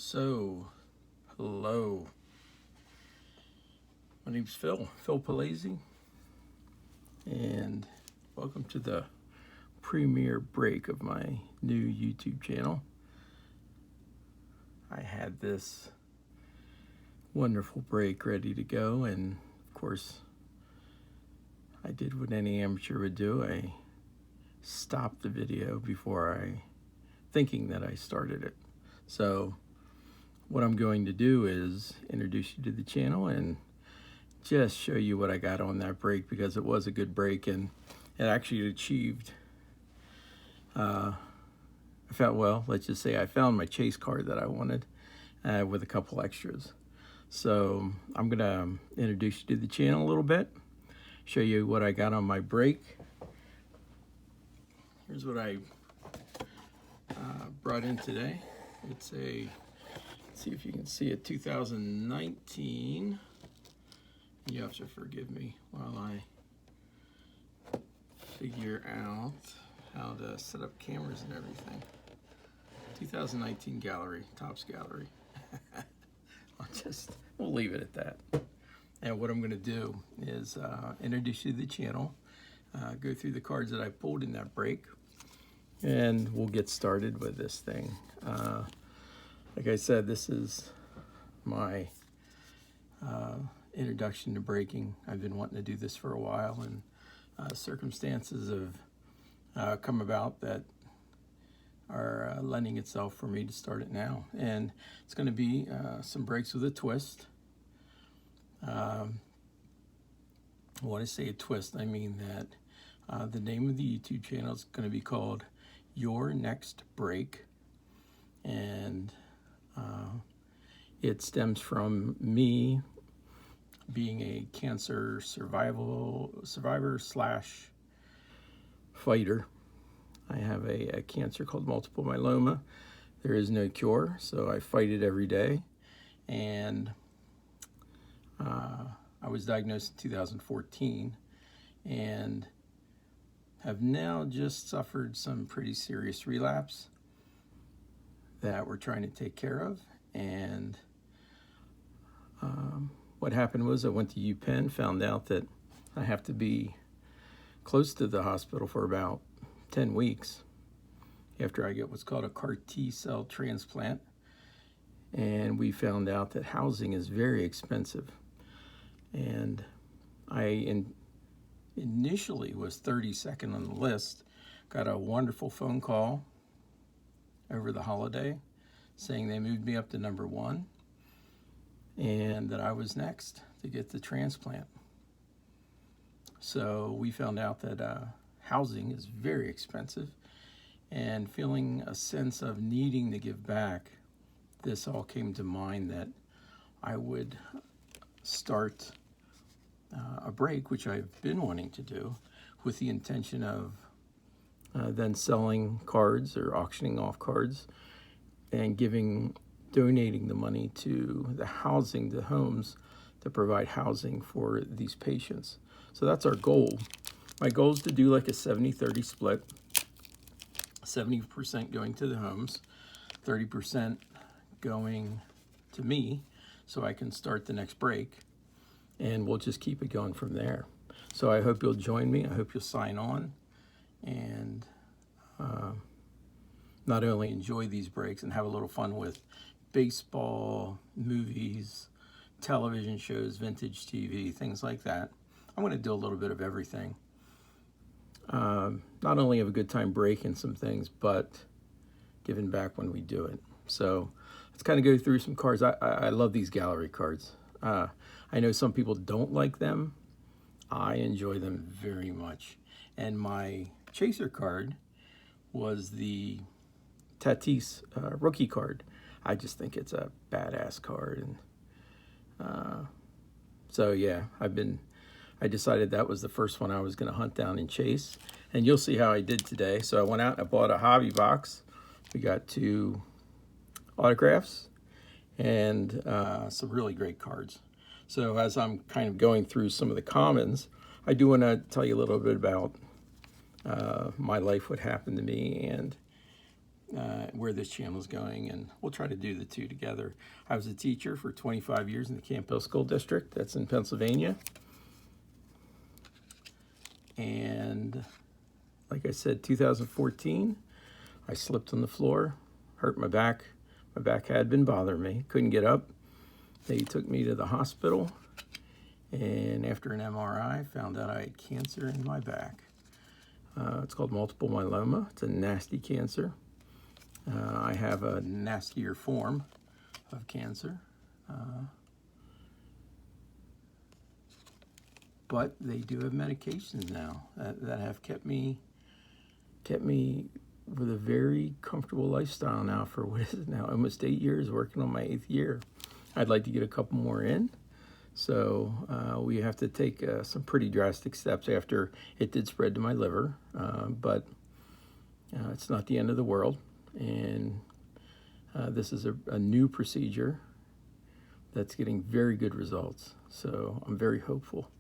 So, hello. My name's Phil Palazzi, and welcome to the premiere break of my new YouTube channel. I had this wonderful break ready to go, and of course, I did what any amateur would do. I stopped the video thinking that I started it. So, what I'm going to do is introduce you to the channel and just show you what I got on that break, because it was a good break and it actually achieved, let's just say I found my chase card that I wanted with a couple extras. So I'm going to introduce you to the channel a little bit, show you what I got on my break. Here's what I brought in today. It's a, see if you can see it, 2019. You have to forgive me while I figure out how to set up cameras and everything. 2019 gallery, Topps gallery. We'll leave it at that. And what I'm going to do is introduce you to the channel, go through the cards that I pulled in that break, and we'll get started with this thing. Like I said, this is my introduction to breaking. I've been wanting to do this for a while, and circumstances have come about that are lending itself for me to start it now. And it's going to be some breaks with a twist. When I say a twist, I mean that the name of the YouTube channel is going to be called Your Next Break, and it stems from me being a cancer survivor slash fighter. I have a cancer called multiple myeloma. There is no cure, so I fight it every day. And I was diagnosed in 2014 and have now just suffered some pretty serious relapse that we're trying to take care of. And what happened was I went to UPenn, found out that I have to be close to the hospital for about 10 weeks after I get what's called a CAR T-cell transplant. And we found out that housing is very expensive. And I initially was 32nd on the list, got a wonderful phone call over the holiday saying they moved me up to number 1 and that I was next to get the transplant. So we found out that housing is very expensive, and feeling a sense of needing to give back, this all came to mind that I would start a break, which I've been wanting to do, with the intention of then selling cards or auctioning off cards and donating the money to the homes that provide housing for these patients. So that's our goal. My goal is to do like a 70-30 split, 70% going to the homes, 30% going to me so I can start the next break, and we'll just keep it going from there. So I hope you'll join me. I hope you'll sign on and not only enjoy these breaks and have a little fun with baseball, movies, television shows, vintage TV, things like that. I'm going to do a little bit of everything. Not only have a good time breaking some things, but giving back when we do it. So let's kind of go through some cards. I love these gallery cards. I know some people don't like them. I enjoy them very much. And my chaser card was the Tatis rookie card. I just think it's a badass card. And so yeah, I decided that was the first one I was going to hunt down and chase. And you'll see how I did today. So I went out and I bought a hobby box. We got 2 autographs and some really great cards. So as I'm kind of going through some of the commons, I do want to tell you a little bit about my life, what happened to me, and where this channel is going, and we'll try to do the two together. I was a teacher for 25 years in the Campbell School District. That's in Pennsylvania. And like I said, 2014, I slipped on the floor, hurt my back. My back had been bothering me. Couldn't get up. They took me to the hospital, and after an MRI, found out I had cancer in my back. It's called multiple myeloma. It's a nasty cancer. I have a nastier form of cancer. But they do have medications now that have kept me with a very comfortable lifestyle now for what is it now, almost 8 years, working on my 8th year. I'd like to get a couple more in. So we have to take some pretty drastic steps after it did spread to my liver, but it's not the end of the world. And this is a new procedure that's getting very good results. So I'm very hopeful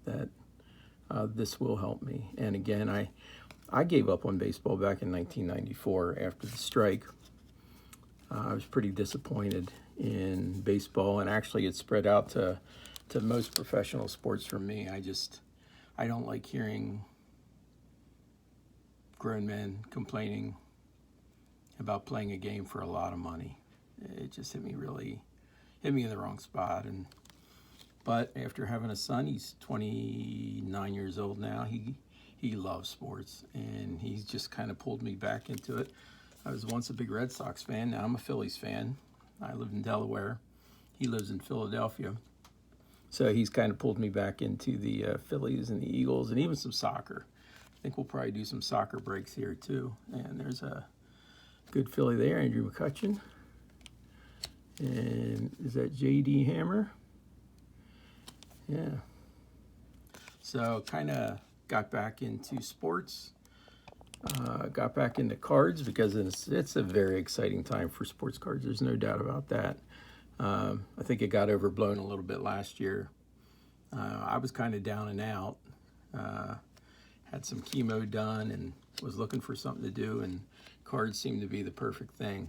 that this will help me. And again, I gave up on baseball back in 1994 after the strike. I was pretty disappointed in baseball, and actually it spread out to most professional sports for me. I don't like hearing grown men complaining about playing a game for a lot of money. It just hit me in the wrong spot. But after having a son, he's 29 years old now. He loves sports, and he's just kind of pulled me back into it. I was once a big Red Sox fan. Now I'm a Phillies fan. I live in Delaware. He lives in Philadelphia. So he's kind of pulled me back into the Phillies and the Eagles, and even some soccer. I think we'll probably do some soccer breaks here too. And there's a good Philly there, Andrew McCutcheon. And is that J.D. Hammer? Yeah. So kind of got back into sports. Got back into cards because it's a very exciting time for sports cards. There's no doubt about that. I think it got overblown a little bit last year. I was kind of down and out. Had some chemo done and was looking for something to do, and cards seemed to be the perfect thing.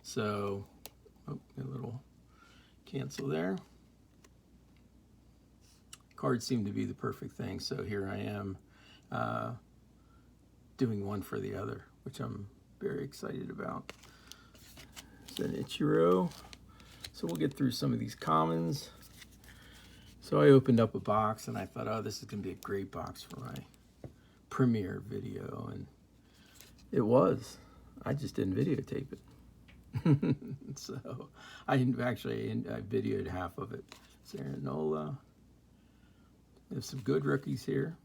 So, a little cancel there. Cards seem to be the perfect thing. So here I am. Doing one for the other, which I'm very excited about. It's an Ichiro. So we'll get through some of these commons. So I opened up a box and I thought, oh, this is going to be a great box for my premiere video. And it was. I just didn't videotape it. So I videoed half of it. Saranola. There's some good rookies here.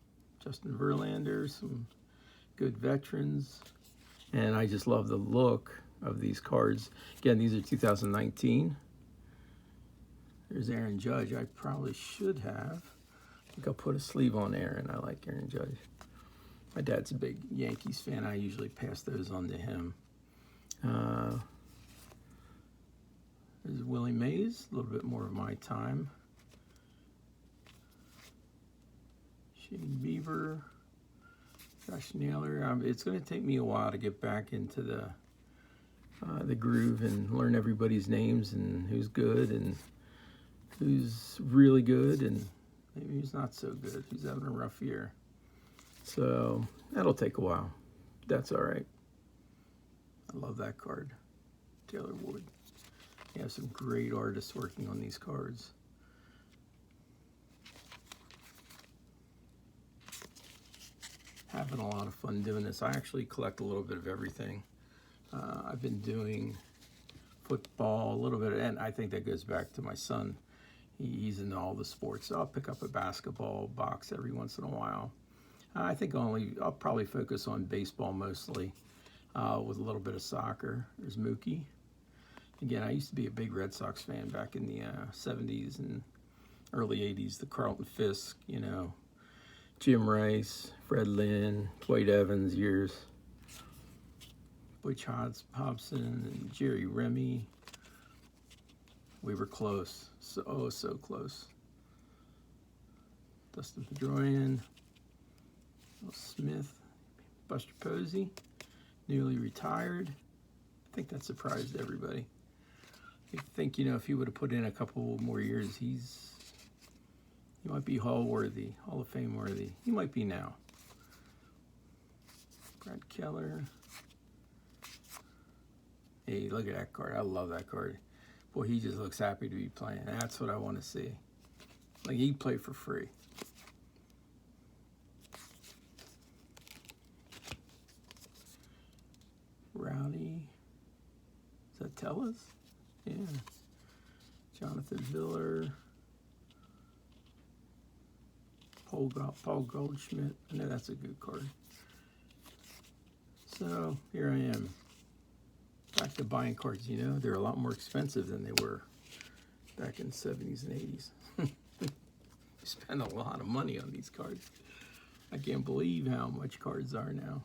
Justin Verlander, some good veterans, and I just love the look of these cards. Again, these are 2019. There's Aaron Judge. I probably should have. I think I'll put a sleeve on Aaron. I like Aaron Judge. My dad's a big Yankees fan. I usually pass those on to him. There's Willie Mays, a little bit more of my time. Shane Bieber. Josh Naylor. It's going to take me a while to get back into the groove and learn everybody's names and who's good and who's really good and maybe who's not so good, who's having a rough year. So that'll take a while. That's all right. I love that card. Taylor Wood. You have some great artists working on these cards. Having a lot of fun doing this. I actually collect a little bit of everything. I've been doing football a little bit, and I think that goes back to my son. He's into all the sports. So I'll pick up a basketball box every once in a while. I think I'll probably focus on baseball mostly, with a little bit of soccer. There's Mookie. Again, I used to be a big Red Sox fan back in the 70s and early 80s. The Carlton Fisk, Jim Rice, Fred Lynn, Dwight Evans years, Butch Hobson, and Jerry Remy. We were close, so close. Dustin Pedroian, Will Smith, Buster Posey, newly retired. I think that surprised everybody. I think, you know, if he would have put in a couple more years, he might be Hall of Fame worthy. He might be now. Brad Keller. Hey, look at that card. I love that card. Boy, he just looks happy to be playing. That's what I want to see. Like, he played for free. Rowdy. Does that tell us? Yeah. Jonathan Miller. Paul Goldschmidt. I know that's a good card. So here I am. Back to buying cards, you know. They're a lot more expensive than they were back in the 70s and 80s. You spend a lot of money on these cards. I can't believe how much cards are now.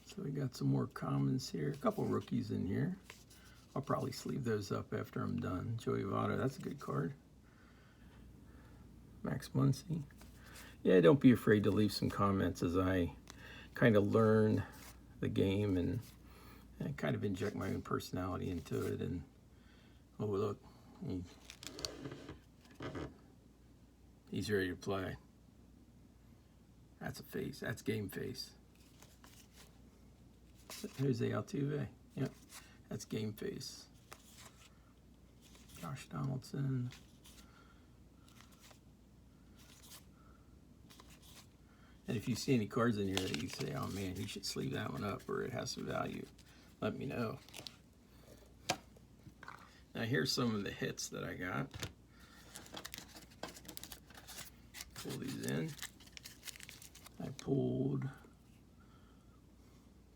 So we got some more commons here. A couple rookies in here. I'll probably sleeve those up after I'm done. Joey Votto, that's a good card. Max Muncy. Yeah, don't be afraid to leave some comments as I kind of learn the game and kind of inject my own personality into it. And oh, look, he's ready to play. That's a face. That's game face. Jose Altuve. Yep, that's game face. Josh Donaldson. And if you see any cards in here that you say, oh man, you should sleeve that one up or it has some value, let me know. Now here's some of the hits that I got. Pull these in. I pulled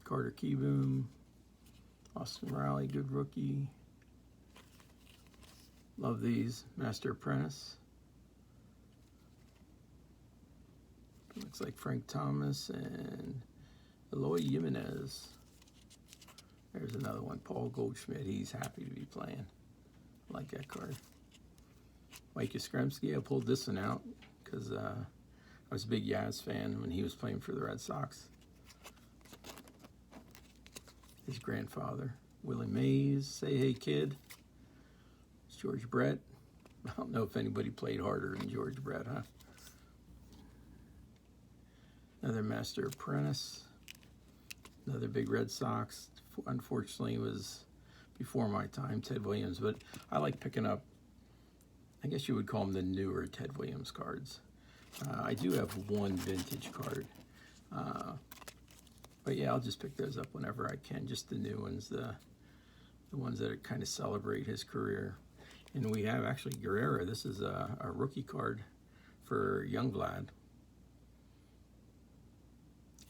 Carter Kieboom, Austin Riley, good rookie. Love these. Master Apprentice. Looks like Frank Thomas and Eloy Jimenez. There's another one. Paul Goldschmidt. He's happy to be playing. I like that card. Mike Yastrzemski. I pulled this one out because I was a big Yaz fan when he was playing for the Red Sox. His grandfather. Willie Mays. Say hey kid. It's George Brett. I don't know if anybody played harder than George Brett, huh? Another Master Apprentice. Another big Red Sox. Unfortunately, it was before my time, Ted Williams. But I like picking up, I guess you would call them the newer Ted Williams cards. I do have one vintage card. But yeah, I'll just pick those up whenever I can. Just the new ones, the ones that kind of celebrate his career. And we have actually Guerrero. This is a rookie card for young Vlad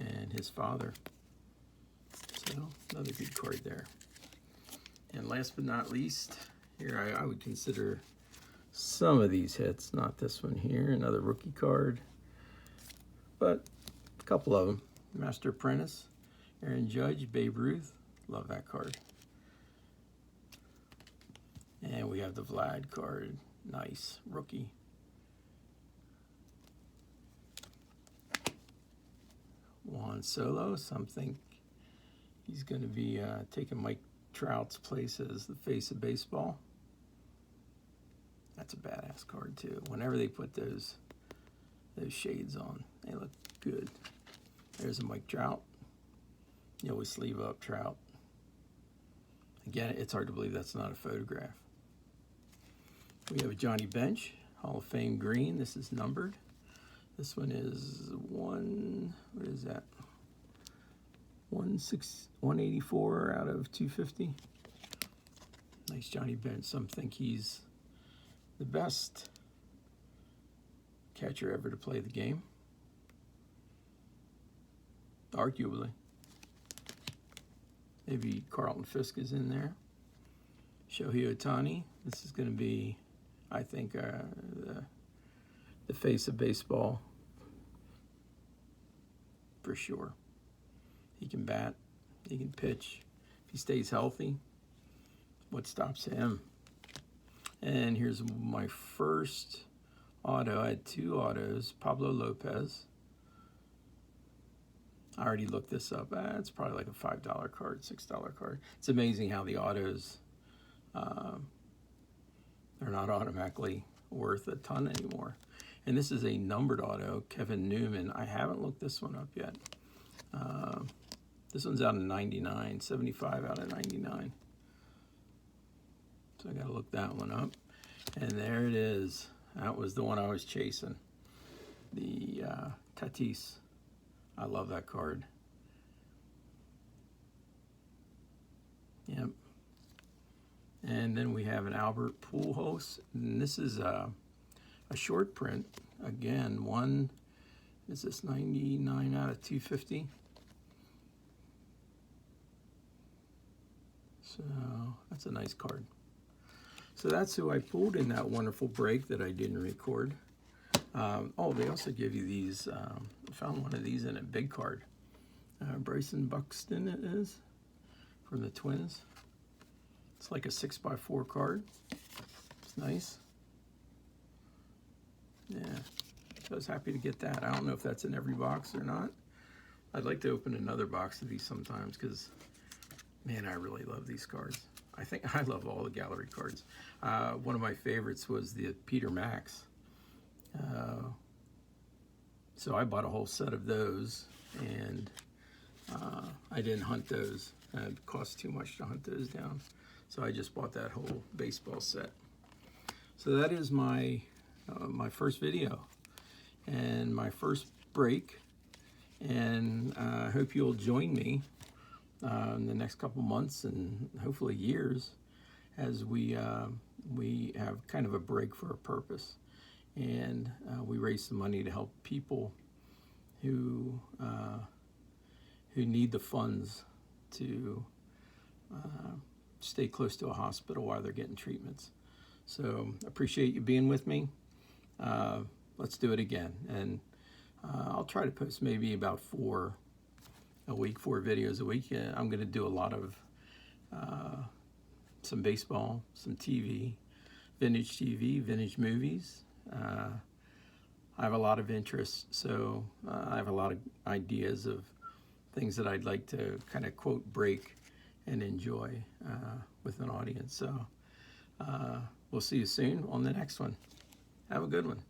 and his father. So another good card there. And last but not least, here I would consider some of these hits, not this one here, another rookie card, but a couple of them. Master Apprentice, Aaron Judge, Babe Ruth, love that card. And we have the Vlad card, nice, rookie. Juan Solo, some think he's going to be taking Mike Trout's place as the face of baseball. That's a badass card too. Whenever they put those shades on, they look good. There's a Mike Trout. You always sleeve up Trout. Again, it's hard to believe that's not a photograph. We have a Johnny Bench, Hall of Fame green. This is numbered. This one is what is that? 184 out of 250. Nice Johnny Bench. Some think he's the best catcher ever to play the game. Arguably. Maybe Carlton Fisk is in there. Shohei Ohtani. This is going to be, I think, the face of baseball for sure. He can bat. He can pitch. If he stays healthy, what stops him? And here's my first auto. I had two autos. Pablo Lopez. I already looked this up. It's probably like a $5 card, $6 card. It's amazing how the autos, they're not automatically worth a ton anymore. And this is a numbered auto, Kevin Newman. I haven't looked this one up yet. This one's out of 99, 75 out of 99. So I gotta look that one up. And there it is. That was the one I was chasing. The Tatis. I love that card. Yep. And then we have an Albert Pujols. And this is a short print. Again, one, is this 99 out of 250? So that's a nice card. So that's who I pulled in that wonderful break that I didn't record. Oh, they also give you these. I found one of these in a big card. Bryson Buxton it is, from the Twins. It's like a 6x4 card. It's nice. Yeah, so I was happy to get that. I don't know if that's in every box or not. I'd like to open another box of these sometimes because, man, I really love these cards. I think I love all the gallery cards. One of my favorites was the Peter Max. So I bought a whole set of those, and I didn't hunt those. It cost too much to hunt those down. So I just bought that whole baseball set. So that is my my first video and my first break. And I hope you'll join me in the next couple months and hopefully years as we have kind of a break for a purpose. And we raise some money to help people who need the funds to stay close to a hospital while they're getting treatments. So appreciate you being with me. Let's do it again. And I'll try to post maybe about 4 videos a week. I'm going to do a lot of some baseball, some TV, vintage movies. I have a lot of interests, so I have a lot of ideas of things that I'd like to kind of quote break and enjoy with an audience. So we'll see you soon on the next one. Have a good one.